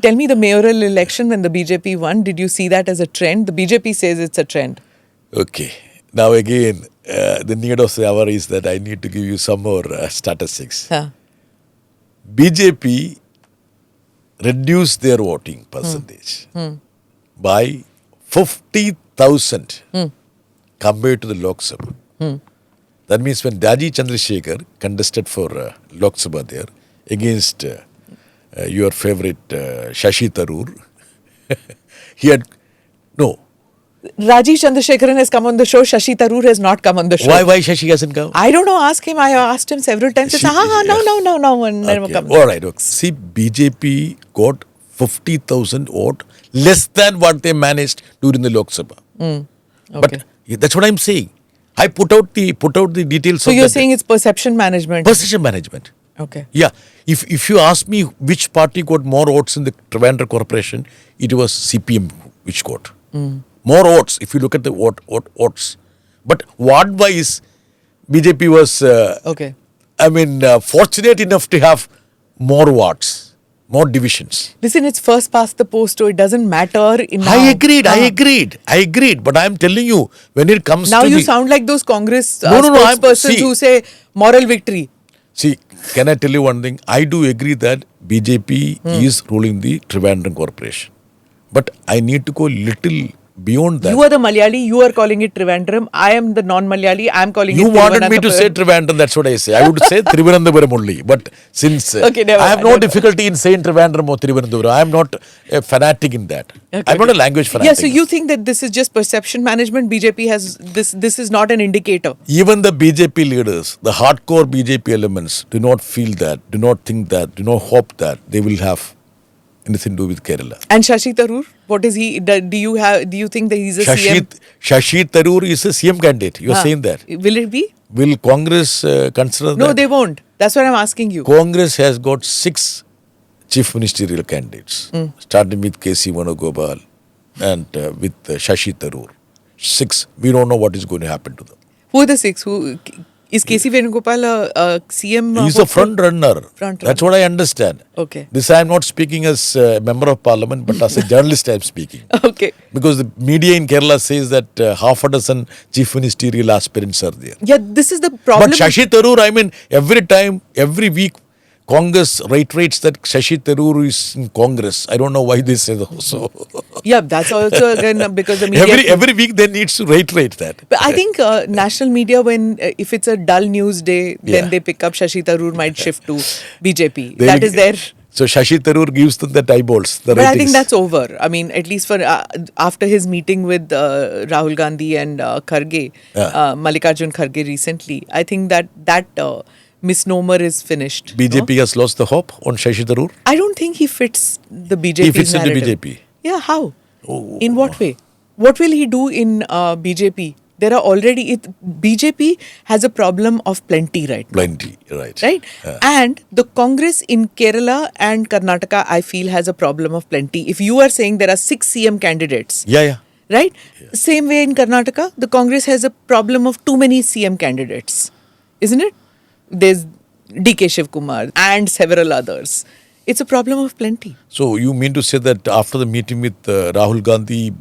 tell me the mayoral election when the BJP won. Did you see that as a trend? The BJP says it's a trend. Okay. Now again, the need of the hour is that I need to give you some more statistics. Huh. BJP reduced their voting percentage by 50,000 compared to the Lok Sabha. That means when Daji Chandrasekhar contested for Lok Sabha there against your favorite Shashi Tharoor, he had no. Rajiv Chandrasekharan has come on the show. Shashi Tharoor has not come on the show. Why Shashi hasn't come? I don't know. Ask him. I asked him several times. He said, no. Never come. All right. Okay. See, BJP got 50,000 vote less than what they managed during the Lok Sabha. Okay. But that's what I'm saying. I put out the details. So you're saying it's perception management? Perception management. Okay. Yeah. If you ask me which party got more votes in the Trivandrum Corporation, it was CPM which got. More votes if you look at the votes. But ward-wise, BJP was, fortunate enough to have more wards, more divisions. Listen, it's first past the post, so it doesn't matter. I agreed. But I'm telling you, when it comes now to you sound like those Congress spokespersons who say moral victory. See, can I tell you one thing? I do agree that BJP is ruling the Trivandrum Corporation. But I need to go little beyond that. You are the Malayali, you are calling it Trivandrum. I am the non-Malayali, I am calling it You wanted me to say Trivandrum, that's what I say. I would say Thiruvananthapuram only. But since I have no difficulty in saying Trivandrum or Thiruvananthapuram, I am not a fanatic in that. I am not a language fanatic. Yeah, so you think that this is just perception management? BJP has, this is not an indicator? Even the BJP leaders, the hardcore BJP elements do not feel that, do not think that, do not hope that they will have anything to do with Kerala. And Shashi Tharoor, what is he? Do you think that he's a CM? Shashi Tharoor is a CM candidate. You are saying that. Will it be? Will Congress consider that? No, they won't. That's what I'm asking you. Congress has got 6 chief ministerial candidates, starting with K.C. Venugopal and with Shashi Tharoor. 6. We don't know what is going to happen to them. Who are the 6? Who is K.C. Venugopal a CM? He's a front runner. That's what I understand. Okay. This I am not speaking as a member of parliament, but as a journalist I am speaking. Okay. Because the media in Kerala says that half a dozen chief ministerial aspirants are there. Yeah, this is the problem. But Shashi Tharoor, every week, Congress reiterates that Shashi Tharoor is in Congress. I don't know why they say that. So. Yeah, that's also again because the media... Every week they need to reiterate that. But I think national media, if it's a dull news day, then they pick up Shashi Tharoor might shift to BJP. That is there. So Shashi Tharoor gives them the eyeballs, the ratings. I think that's over. I mean, at least for after his meeting with Rahul Gandhi and Kharge, Mallikarjun Kharge recently, I think that misnomer is finished. BJP has lost the hope on Shashi Tharoor? I don't think he fits the BJP He fits narrative. in the BJP? Yeah, how? In what way? What will he do in BJP? There are already... BJP has a problem of plenty right now. Plenty, right. Right? And the Congress in Kerala and Karnataka, I feel, has a problem of plenty. If you are saying there are 6 CM candidates... Yeah. Right? Yeah. Same way in Karnataka, the Congress has a problem of too many CM candidates. Isn't it? There's D.K. Shivkumar and several others. It's a problem of plenty. So you mean to say that after the meeting with Rahul Gandhi,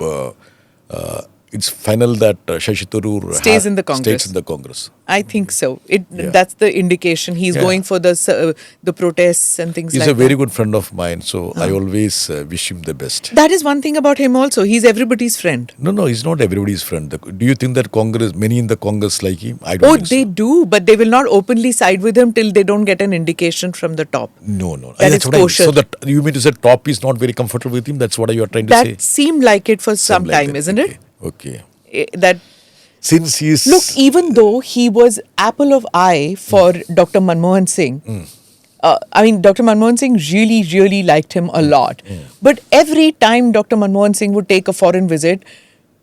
it's final that Shashi Tharoor stays in the Congress? I think so. That's the indication. He's going for the protests and things like that. He's a very good friend of mine, so I always wish him the best. That is one thing about him also. He's everybody's friend. No, he's not everybody's friend. Do you think that many in the Congress like him? I don't think so. They do, but they will not openly side with him till they don't get an indication from the top. No. That's kosher. So that you mean to say top is not very comfortable with him? That's what you are trying to say? That seemed like it for some time, isn't it? Okay. Since he's... Look, even though he was apple of eye for Dr. Manmohan Singh, Dr. Manmohan Singh really, really liked him a lot. But every time Dr. Manmohan Singh would take a foreign visit,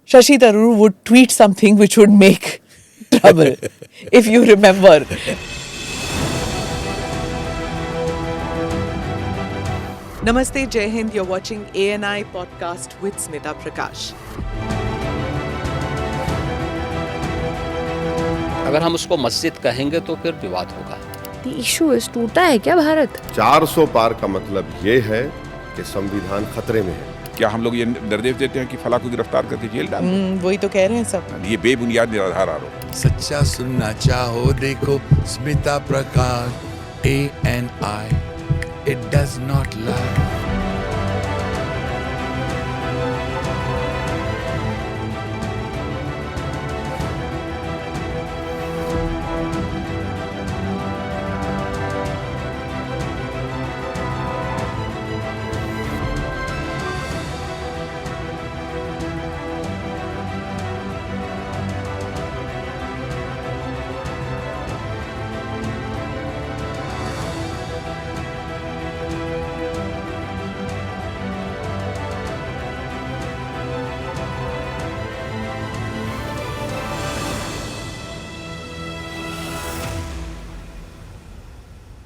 Shashi Tharoor would tweet something which would make trouble, if you remember. Namaste, Jai Hind. You're watching ANI podcast with Smita Prakash. अगर हम उसको मस्जिद कहेंगे तो फिर विवाद होगा। The issue is टूटा है क्या भारत? 400 पार का मतलब ये है कि संविधान खतरे में है। क्या हम लोग ये निर्देश देते हैं कि फला को गिरफ्तार करके जेल डाल दें? वही तो कह रहे हैं सब। ये बेबुनियाद निराधार आरोप। सच्चा सुनना चाहो देखो स्मिता प्रकाश ANI, it does not lie.